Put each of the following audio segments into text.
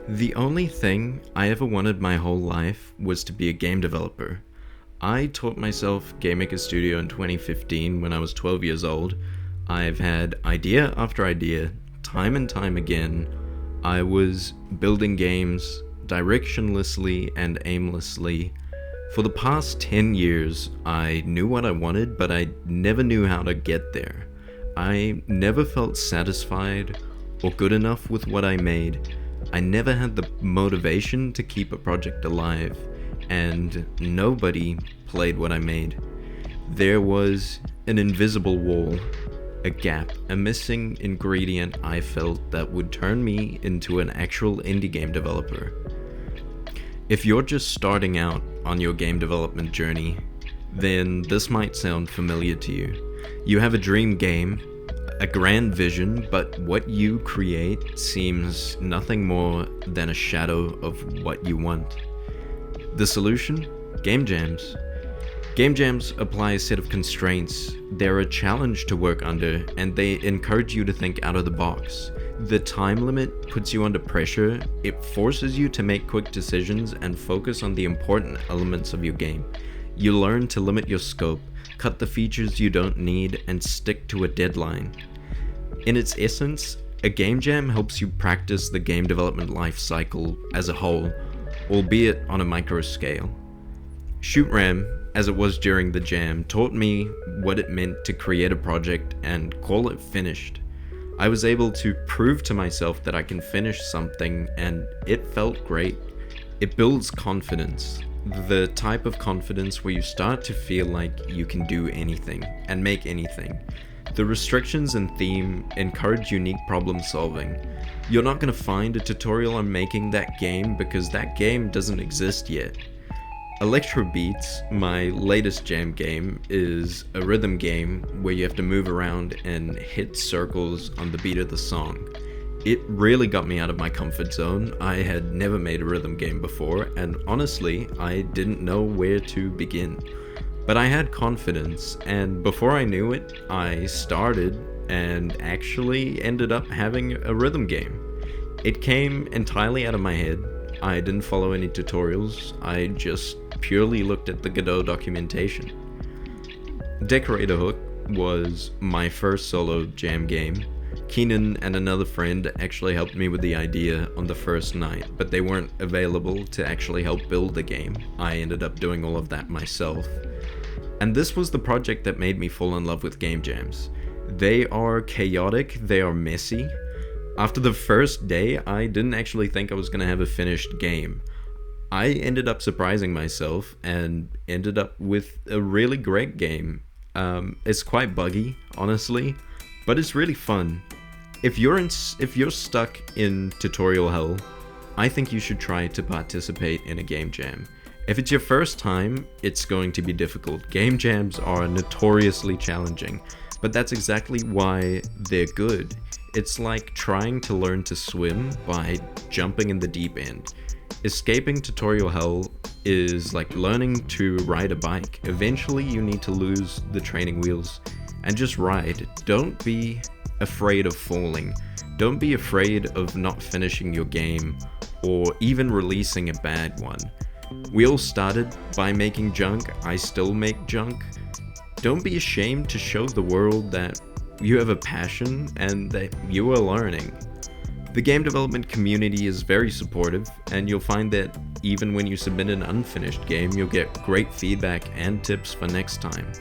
The only thing I ever wanted my whole life was to be a game developer. I taught myself Game Maker Studio in 2015 when I was 12 years old. I've had idea after idea, time and time again. I was building games directionlessly and aimlessly. For the past 10 years, I knew what I wanted, but I never knew how to get there. I never felt satisfied or good enough with what I made. I never had the motivation to keep a project alive, and nobody played what I made. There was an invisible wall, a gap, a missing ingredient I felt that would turn me into an actual indie game developer. If you're just starting out on your game development journey, then this might sound familiar to you. You have a dream game, a grand vision, but what you create seems nothing more than a shadow of what you want. The solution? Game jams. Game jams apply a set of constraints. They're a challenge to work under, and they encourage you to think out of the box. The time limit puts you under pressure. It forces you to make quick decisions and focus on the important elements of your game. You learn to limit your scope, cut the features you don't need, and stick to a deadline. In its essence, a game jam helps you practice the game development life cycle as a whole, albeit on a micro scale. ShootRam, as it was during the jam, taught me what it meant to create a project and call it finished. I was able to prove to myself that I can finish something, and it felt great. It builds confidence. The type of confidence where you start to feel like you can do anything and make anything. The restrictions and theme encourage unique problem solving. You're not going to find a tutorial on making that game because that game doesn't exist yet. Electro Beats, my latest jam game, is a rhythm game where you have to move around and hit circles on the beat of the song. It really got me out of my comfort zone. I had never made a rhythm game before, and honestly, I didn't know where to begin. But I had confidence, and before I knew it, I started and actually ended up having a rhythm game. It came entirely out of my head. I didn't follow any tutorials. I just purely looked at the Godot documentation. Decorator Hook was my first solo jam game. Keenan and another friend actually helped me with the idea on the first night, but they weren't available to actually help build the game. I ended up doing all of that myself. And this was the project that made me fall in love with game jams. They are chaotic, they are messy. After the first day, I didn't actually think I was going to have a finished game. I ended up surprising myself and ended up with a really great game. It's quite buggy, honestly, but it's really fun. If you're stuck in tutorial hell, I think you should try to participate in a game jam. If it's your first time, it's going to be difficult. Game jams are notoriously challenging, but that's exactly why they're good. It's like trying to learn to swim by jumping in the deep end. Escaping tutorial hell is like learning to ride a bike. Eventually you need to lose the training wheels and just ride. Don't be afraid of falling. Don't be afraid of not finishing your game or even releasing a bad one. We all started by making junk. I still make junk. Don't be ashamed to show the world that you have a passion and that you are learning. The game development community is very supportive, and you'll find that even when you submit an unfinished game, you'll get great feedback and tips for next time.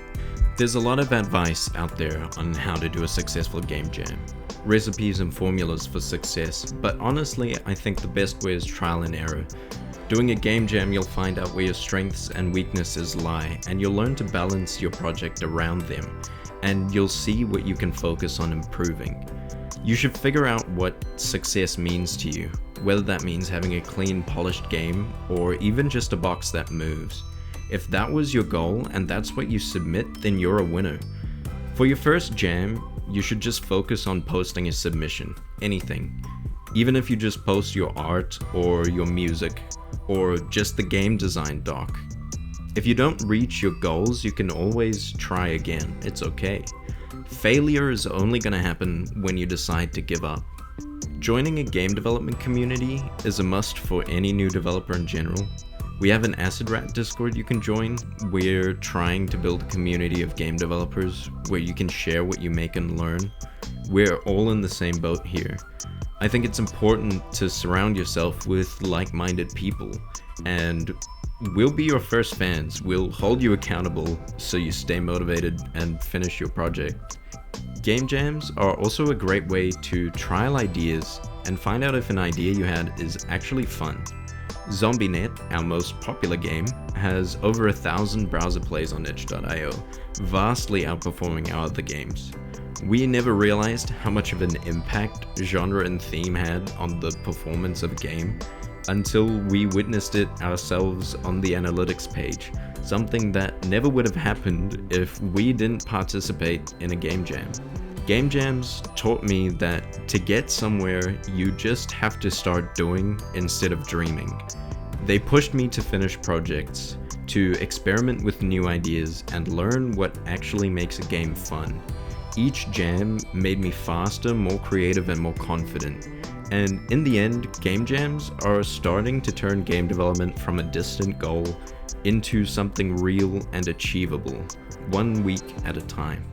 There's a lot of advice out there on how to do a successful game jam. Recipes and formulas for success, but honestly, I think the best way is trial and error. Doing a game jam, you'll find out where your strengths and weaknesses lie, and you'll learn to balance your project around them, and you'll see what you can focus on improving. You should figure out what success means to you, whether that means having a clean, polished game, or even just a box that moves. If that was your goal and that's what you submit, then you're a winner. For your first jam, you should just focus on posting a submission, anything. Even if you just post your art or your music or just the game design doc. If you don't reach your goals, you can always try again. It's okay. Failure is only going to happen when you decide to give up. Joining a game development community is a must for any new developer in general. We have an Acid Rat Discord you can join. We're trying to build a community of game developers where you can share what you make and learn. We're all in the same boat here. I think it's important to surround yourself with like-minded people, and we'll be your first fans. We'll hold you accountable so you stay motivated and finish your project. Game jams are also a great way to trial ideas and find out if an idea you had is actually fun. ZombieNet, our most popular game, has over 1,000 browser plays on itch.io, vastly outperforming our other games. We never realized how much of an impact genre and theme had on the performance of a game until we witnessed it ourselves on the analytics page, something that never would have happened if we didn't participate in a game jam. Game jams taught me that to get somewhere, you just have to start doing instead of dreaming. They pushed me to finish projects, to experiment with new ideas, and learn what actually makes a game fun. Each jam made me faster, more creative, and more confident. And in the end, game jams are starting to turn game development from a distant goal into something real and achievable, 1 week at a time.